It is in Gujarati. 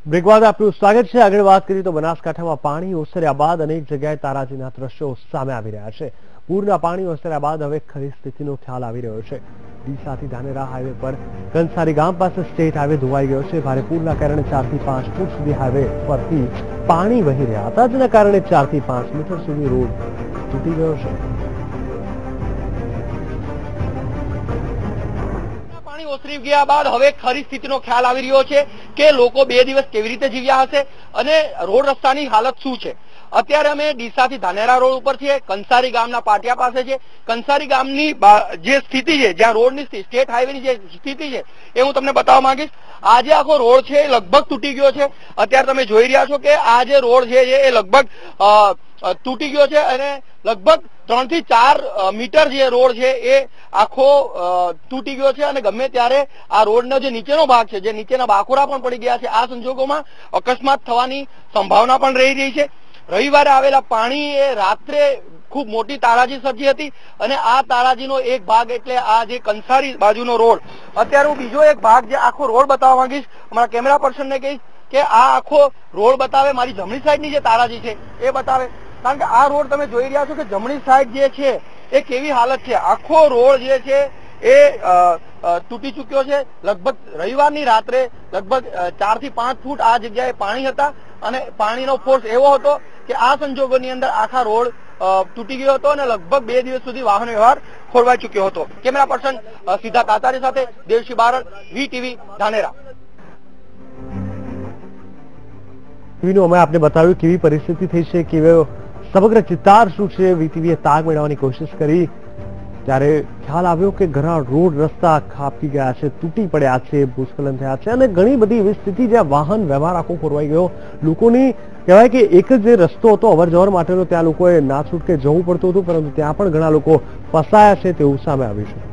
બ્રેક બાદ આપનું સ્વાગત છે। આગળ વાત કરીએ તો બનાસકાંઠામાં પાણી ઓસર્યા બાદ અનેક જગ્યાએ તારાજીના દ્રશ્યો સામે આવી રહ્યા છે। પૂરના પાણી ઓસર્યા બાદ હવે ખરી સ્થિતિનો ખ્યાલ આવી રહ્યો છે। ડીસાથી ધાનેરા હાઈવે પર કંસારી ગામ પાસે સ્ટેટ હાઈવે ધોવાઈ ગયો છે। ભારે પૂરના કારણે 4 થી 5 ફૂટ સુધી હાઈવે પરથી પાણી વહી રહ્યા હતા, જેના કારણે 4 થી 5 મીટર સુધી રોડ તૂટી ગયો છે। ઓસરી ગયા બાદ હવે ખરી સ્થિતિનો ખ્યાલ આવી રહ્યો છે કે લોકો 2 દિવસ કેવી રીતે જીવ્યા હશે અને રોડ રસ્તાની હાલત શું છે। અત્યારે અમે ડીસાથી ધાનેરા રોડ ઉપર છીએ, કંસારી ગામના પાટિયા પાસે છે। કંસારી ગામની જે સ્થિતિ છે, જ્યાં રોડની સ્ટેટ હાઈવેની જે સ્થિતિ છે એ હું તમને બતાવવા માંગીશ। આ જે આખો રોડ છે એ લગભગ તૂટી ગયો છે। અત્યારે તમે જોઈ રહ્યા છો કે આ જે રોડ છે એ લગભગ તૂટી ગયો છે અને લગભગ 3 થી 4 મીટર જે રોડ છે એ આખો તૂટી ગયો છે અને ગમે ત્યારે આ રોડનો જે નીચેનો ભાગ છે, જે નીચેના બાકોરા પણ પડી ગયા છે। આ સંજોગોમાં અકસ્માત થવાની સંભાવના પણ રહી છે। રવિવારે આવેલા પાણી એ રાત્રે ખૂબ મોટી તારાજી સર્જી હતી અને આ તારાજીનો એક ભાગ એટલે આ જે કંસારી બાજુનો રોડ। અત્યારે હું બીજો એક ભાગ જે આખો રોડ બતાવવા માંગીશ, અમારા કેમેરા પર્સનને કહીશ કે આ આખો રોડ બતાવે, મારી જમણી સાઈડની જે તારાજી છે એ બતાવે, કારણ કે આ રોડ તમે જોઈ રહ્યા છો કે જમણી સાઈડ જે છે એ કેવી હાલત છે। આખો રોડ જે છે એ તૂટી ચુક્યો છે। લગભગ રવિવારની રાત્રે લગભગ 4 થી 5 ફૂટ આ જગ્યાએ પાણી હતા અને પાણીનો ફોર્સ એવો હતો કે આ સંજોગોની અંદર આખા રોડ તૂટી ગયો હતો અને લગભગ 2 દિવસ સુધી વાહન વ્યવહાર ખોરવાઈ ચુક્યો હતો। કેમેરા પર્સન સીધા કાતારી સાથે દેવશી બારડ, વીટીવી, ધાનેરા। અમે આપને બતાવ્યું કેવી પરિસ્થિતિ થઈ છે, કેવો સમગ્ર ચિતાર શું છે। વીટીવીએ તાગ મેળવવાની કોશિશ કરી ત્યારે ખ્યાલ આવ્યો કે ઘણા રોડ રસ્તા ખાબકી ગયા છે, તૂટી પડ્યા છે, ભૂસ્ખલન થયા છે અને ઘણી બધી એવી સ્થિતિ જ્યાં વાહન વ્યવહાર આખો ખોરવાઈ ગયો। લોકોની કહેવાય કે એક જ જે રસ્તો હતો અવર જવર માટેનો, ત્યાં લોકોએ ના છૂટકે જવું પડતું હતું, પરંતુ ત્યાં પણ ઘણા લોકો ફસાયા છે તેવું સામે આવ્યું છે।